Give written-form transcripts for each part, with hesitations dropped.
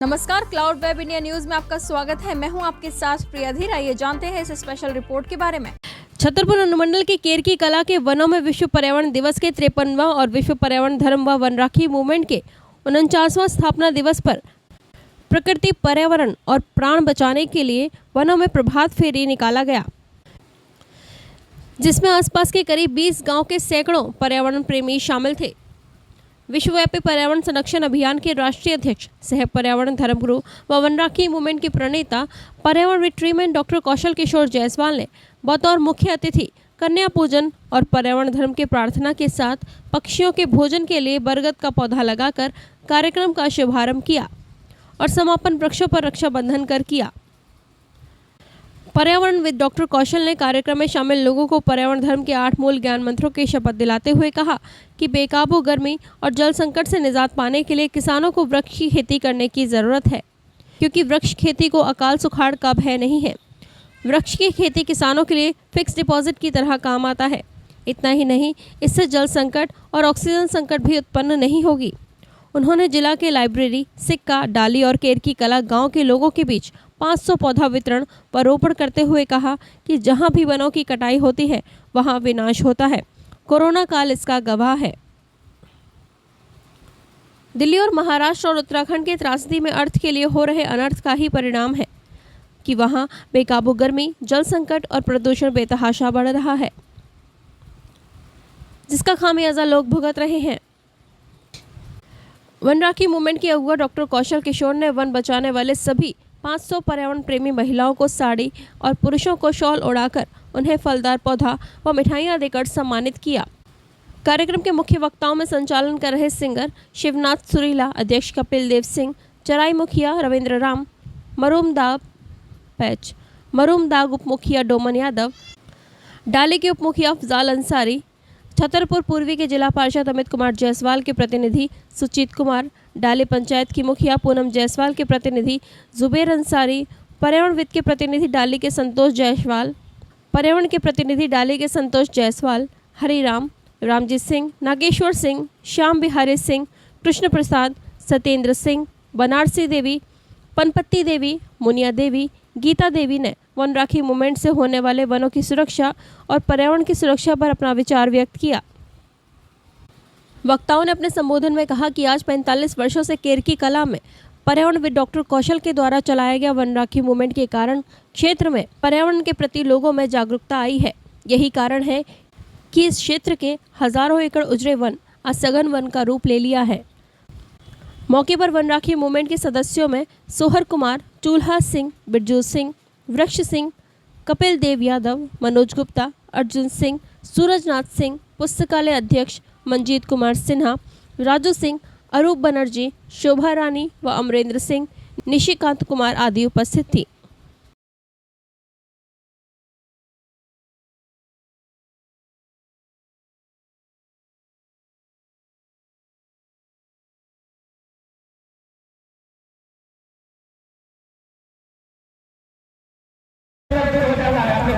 नमस्कार, cloud web India news में आपका स्वागत है। मैं हूं आपके साथ प्रिया धीर। आइए जानते हैं इस स्पेशल रिपोर्ट के बारे में। छतरपुर अनुमंडल के केरकी कला के वनों में विश्व पर्यावरण दिवस के 53वां और विश्व पर्यावरण धर्म व वन राखी मूवमेंट के 49वां स्थापना दिवस पर प्रकृति, पर्यावरण और प्राण बचाने के लिए वनों में प्रभात फेरी निकाला गया, जिसमें आसपास के करीब 20 गांव के सैकड़ों पर्यावरण प्रेमी शामिल थे। विश्वव्यापी पर्यावरण संरक्षण अभियान के राष्ट्रीय अध्यक्ष, सह पर्यावरण धर्मगुरु व वन राखी मूवमेंट के प्रणेता पर्यावरण ट्रीटमेंट डॉक्टर कौशल किशोर जायसवाल ने बतौर मुख्य अतिथि कन्या पूजन और पर्यावरण धर्म के प्रार्थना के साथ पक्षियों के भोजन के लिए बरगद का पौधा लगाकर कार्यक्रम का शुभारंभ किया और समापन वृक्षों पर रक्षाबंधन कर किया। पर्यावरणविद डॉक्टर कौशल ने कार्यक्रम में शामिल लोगों को पर्यावरण धर्म के 8 मूल ज्ञान मंत्रों की शपथ दिलाते हुए कहा कि बेकाबू गर्मी और जल संकट से निजात पाने के लिए किसानों को वृक्ष की खेती करने की जरूरत है, क्योंकि वृक्ष खेती को अकाल सुखाड़ का भय नहीं है। वृक्ष की खेती किसानों के लिए फिक्स डिपॉजिट की तरह काम आता है। इतना ही नहीं, इससे जल संकट और ऑक्सीजन संकट भी उत्पन्न नहीं होगी। उन्होंने जिला के लाइब्रेरी, सिक्का, डाली और केरकी कला गांव के लोगों के बीच 500 पौधा वितरण व रोपण करते हुए कहा कि जहां भी वनों की कटाई होती है वहां विनाश होता है। कोरोना काल इसका गवाह है। दिल्ली और महाराष्ट्र और उत्तराखंड के त्रासदी में अर्थ के लिए हो रहे अनर्थ का ही परिणाम है कि वहां बेकाबू गर्मी, जल संकट और प्रदूषण बेतहाशा बढ़ रहा है, जिसका खामियाजा लोग भुगत रहे हैं। वन राखी मूवमेंट के अगुआ डॉक्टर कौशल किशोर ने वन बचाने वाले सभी 500 पर्यावरण प्रेमी महिलाओं को साड़ी और पुरुषों को शॉल ओढ़ाकर उन्हें फलदार पौधा व मिठाइयां देकर सम्मानित किया। कार्यक्रम के मुख्य वक्ताओं में संचालन कर रहे सिंगर शिवनाथ सुरीला, अध्यक्ष कपिल देव सिंह, चराई मुखिया रविंद्र राम, मरूम दाग उप मुखिया डोमन यादव, डाली के उप मुखिया अफजाल अंसारी, छतरपुर पूर्वी के जिला पार्षद अमित कुमार जायसवाल के प्रतिनिधि सुचित कुमार, डाली पंचायत की मुखिया पूनम जायसवाल के प्रतिनिधि जुबेर अंसारी, पर्यावरणविद के प्रतिनिधि डाली के संतोष जायसवाल, पर्यावरण के प्रतिनिधि डाली के संतोष जायसवाल, हरिराम, रामजीत सिंह, नागेश्वर सिंह, श्याम बिहारी सिंह, कृष्ण प्रसाद, सत्येंद्र सिंह, बनारसी देवी, पनपत्ती देवी, मुनिया देवी, गीता देवी ने वन राखी मूवमेंट से होने वाले वनों की सुरक्षा और पर्यावरण की सुरक्षा पर अपना विचार व्यक्त किया। वक्ताओं ने अपने संबोधन में कहा कि आज 45 वर्षों से केरकी कला में पर्यावरणविद डॉक्टर कौशल के द्वारा चलाया गया वन राखी मूवमेंट के कारण क्षेत्र में पर्यावरण के प्रति लोगों में जागरूकता आई है। यही कारण है कि इस क्षेत्र के हजारों एकड़ उजड़े वन आज सघन वन का रूप ले लिया है। मौके पर वन राखी मूवमेंट के सदस्यों में सोहर कुमार, चूल्हा सिंह, बिरजू सिंह, वृक्ष सिंह, कपिल देव यादव, मनोज गुप्ता, अर्जुन सिंह, सूरजनाथ सिंह, पुस्तकालय अध्यक्ष मंजीत कुमार सिन्हा, राजू सिंह, अरूप बनर्जी, शोभा रानी व अमरेंद्र सिंह, निशिकांत कुमार आदि उपस्थित थी।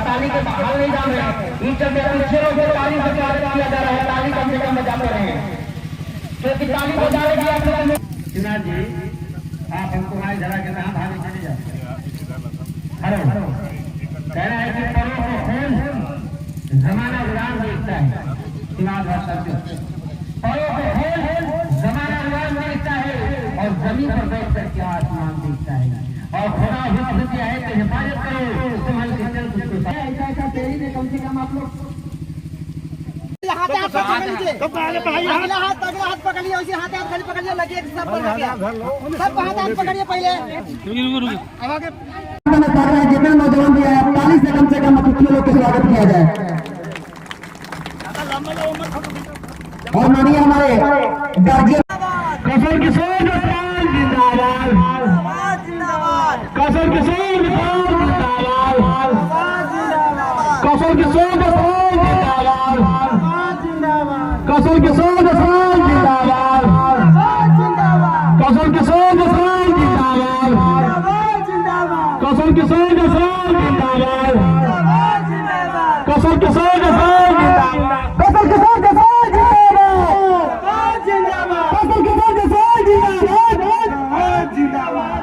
ताली के बाहर नहीं जा रहे हैं, पीछे ताली से स्वागत किया जा रहा है। ताली कम से कम बजाते रहे, क्योंकि ताली बजा रही है। सिन्हा जी, आप हमको आए जरा के नाम भाभी चले जाते हेलो कह रहा है कि परों को खोल जमाना गुलाम देखता है। दिमाग भाषा परों को खोल जमाना गुलाम देखता है और जमीन पर बैठ करके आसमान देखता है और खुदा हुक्म दिया है कि हिफाजत करो, संभल के चल। ऐसा तेरी में कम से कम आप लोग हाथ पकड़ लीजिए, अगला हाथ पकड़ लिया, उसी हाथ पकड़ लिया, लगे सब हाथ पकड़िए पहले। जितने नौजवान भी आए, ताली से कम अतिथियों लोग का स्वागत किया जाए। और मानिए हमारे गार्जियन कौशल किशोर जिंदाबाद, कौशल किशोर जिंदाबाद, कौशल किशोर जिंदाबाद, कौशल किशोर जिंदाबाद, कौशल किशोर जिंदाबाद, कौशल किशोर जिंदाबाद, कौशल किशोर जिंदाबाद।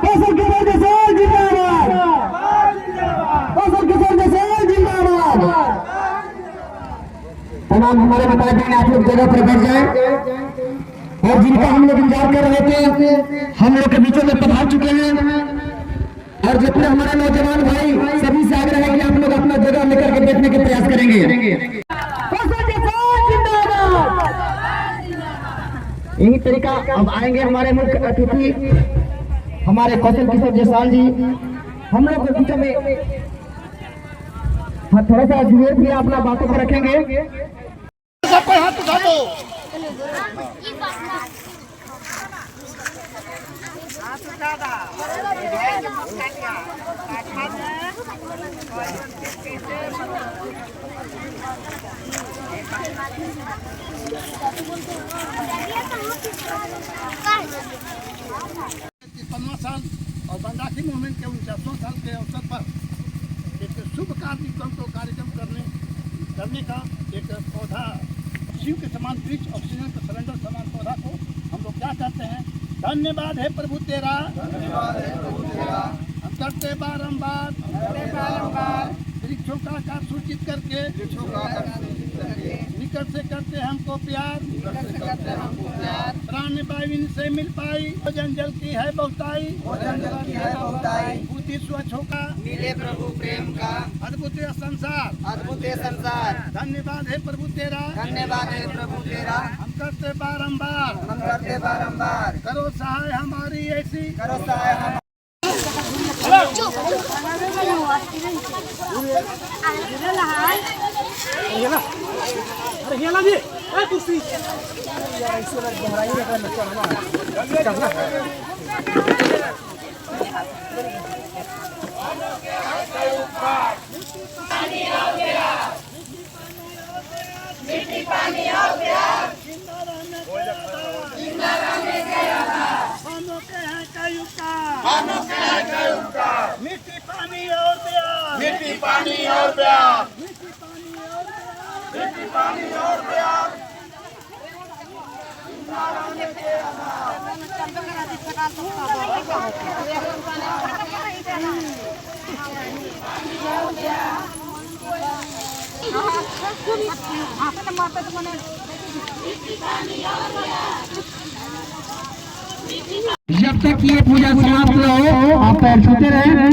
तमाम हमारे बता देंगे, आप लोग जगह पर बैठ जाएं। और जिनका हम लोग इंतजार कर रहे थे हम लोग के बीचों में पधार चुके हैं। और जितने हमारे नौजवान भाई सभी से आग्रह है कि आप लोग अपना जगह लेकर के बैठने के प्रयास करेंगे। यही तरीका अब आएंगे हमारे मुख्य अतिथि हमारे कौशल किशोर जायसवाल जी। हम लोग के बीचों में थोड़ा सा जुएट भी अपना बातों पर रखेंगे। सबको हाथ उठा दो। साल और वनराखी मूवमेंट के 49वें साल के अवसर पर एक शुभ कार्यक्रम करने का एक पौधा शिव के समान वृक्ष ऑक्सीजन का सिलेंडर समान पौधा को हम लोग क्या कहते हैं, धन्यवाद है प्रभु तेरा, हम करते बारंबार वृक्षों का आकार सूचित करके निकट से करते हमको प्यार, प्राण वायु से मिल पाई, भोजन जल की है बहुताई, बुद्धि स्वच्छ होगा मिले प्रभु प्रेम का अद्भुत संसार, धन्यवाद है प्रभु तेरा, हम करते बारंबार, करो सहाय हमारी ऐसी, मिट्टी पानी और प्यार, मिट्टी पानी और प्यार, मिट्टी पानी और प्यार। जब तक ये पूजा समाप्त न हो आप पैर छूते रहें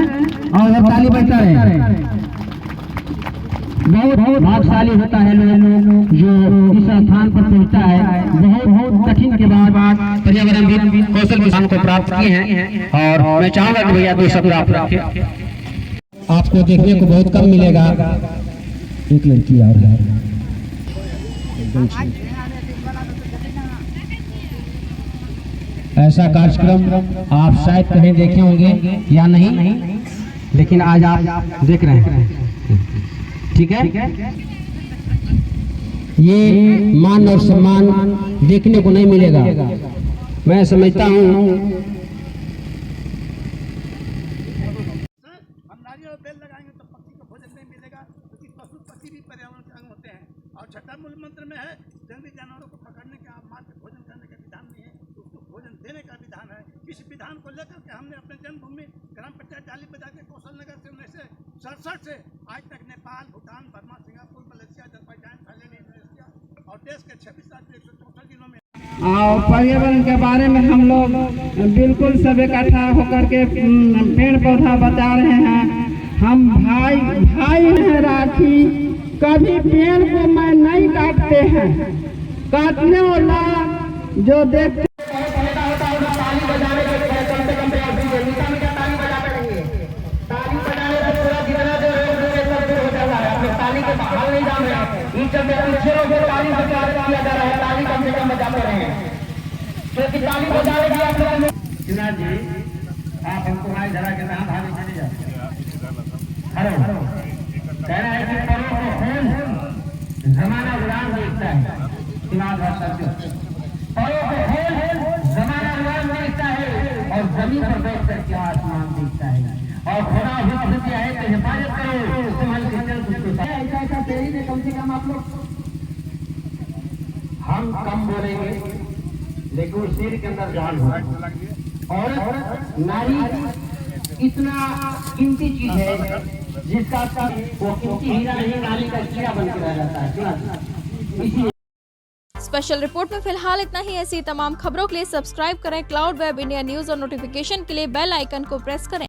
और ताली बजता रहे। बहुत भाग्यशाली होता है लोग जो इस स्थान पर पहुंचता है। बहुत कठिन के बाद पर्यावरणविद कौशल किसान को प्राप्त किए हैं और मैं चाहूंगा कि भैया 2 शब्द आप रखें। आपको देखने को बहुत कम मिलेगा। एक लड़की और है ऐसा कार्यक्रम आप शायद कहीं देखे होंगे या नहीं, लेकिन आज आप देख रहे हैं। ठीक है, ये मान और सम्मान देखने को नहीं मिलेगा। मैं समझता हूँ हम नारियल और बेल लगाएंगे तो पक्षी को भोजन नहीं मिलेगा, क्योंकि पशु पक्षी भी पर्यावरण के अंग होते हैं। और छठा मूल मंत्र में है जंगली जानवरों को पकड़ने के मात्र भोजन करने का विधान नहीं है, उसको भोजन देने का विधान है। इस विधान को लेकर के हमने अपने जन्मभूमि ग्राम पंचायत डाली बाजार के कौशल नगर से 1967 से आज तक Nepal, Bhutan, Burma, Singapore, Malaysia, Azerbaijan, Thailand, Indonesia और देश के 26 राज्य 164 जिलों में और पर्यावरण के बारे में हम लोग बिल्कुल सब इकट्ठा होकर के पेड़ पौधा बचा रहे हैं। हम भाई हैं राखी, कभी पेड़ को मैं नहीं काटते हैं। काटने वाला जो देखते क्योंकि ताली बजाने की आप लोग सिन्हा जी आप हमको हमारी धरा के नाम भाभी चले जाते हेलो कह रहा है कि परों को खोल जमाना गुलाम देखता है। दिमाग भाषा से परों को खोल जमाना गुलाम देखता है और जमीन पर बैठ करके आसमान देखता है और खुदा हुक्म दिया है कि हिफाजत करो संभल के चल सकते हैं। ऐसा तेरी ने कम से कम आप लोग हम कम बोलेंगे लेकिन उस शेर के अंदर जान हो। और नारी इतना कीमती चीज है जिसका वो कीमती हीरा नहीं, नारी का कीड़ा बन के रह जाता है। स्पेशल रिपोर्ट में फिलहाल इतना ही। ऐसी तमाम खबरों के लिए सब्सक्राइब करें क्लाउड वेब इंडिया न्यूज और नोटिफिकेशन के लिए बेल आइकन को प्रेस करें।